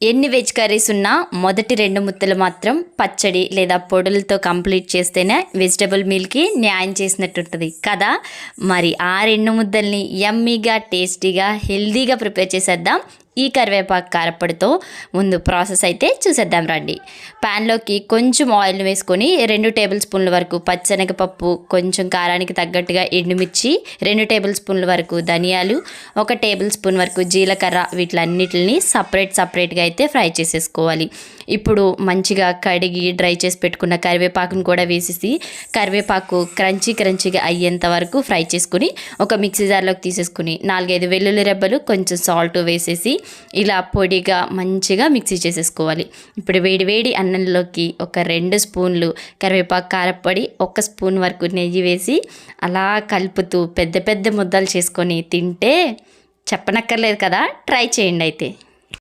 ఎన్ని veg curries ఉన్నా మొదటి 2 ముద్దలు మాత్రం పచ్చడి లేదా పొడులతో కంప్లీట్ చేస్తేనే వెజిటబుల్ మీల్కి న్యాయం చేసినట్టు ఉంటుంది కదా. మరి ఆ 2 ముద్దల్ని యమ్మీగా టేస్టీగా హెల్దీగా ప్రిపేర్ చేసేద్దాం ఈ కరివేపాకు కారప్పొడితో. ముందు ప్రాసెస్ అయితే చూసేద్దాం రండి. ప్యాన్లోకి కొంచెం ఆయిల్ వేసుకొని 2 టేబుల్ స్పూన్ల వరకు పచ్చెనగపప్పు, కొంచెం కారానికి తగ్గట్టుగా ఎండుమిర్చి, 2 టేబుల్ స్పూన్ల వరకు ధనియాలు, 1 టేబుల్ స్పూన్ వరకు జీలకర్ర, వీటిలన్నిటిని సపరేట్గా అయితే ఫ్రై చేసేసుకోవాలి. ఇప్పుడు మంచిగా కడిగి డ్రై చేసి పెట్టుకున్న కరివేపాకును కూడా వేసేసి కరివేపాకు క్రంచీగా అయ్యేంత వరకు ఫ్రై చేసుకుని ఒక మిక్సీ జార్లోకి తీసేసుకుని 4-5 వెల్లుల్లి రెబ్బలు, కొంచెం సాల్ట్ వేసేసి ఇలా పొడిగా మంచిగా మిక్సీ చేసేసుకోవాలి. ఇప్పుడు వేడి అన్నంలోకి ఒక 2 స్పూన్లు కరివేపాకు కారప్పొడి, 1 స్పూన్ వరకు నెయ్యి వేసి అలా కలుపుతూ పెద్ద ముద్దలు చేసుకొని తింటే చెప్పనక్కర్లేదు కదా. ట్రై చేయండి అయితే.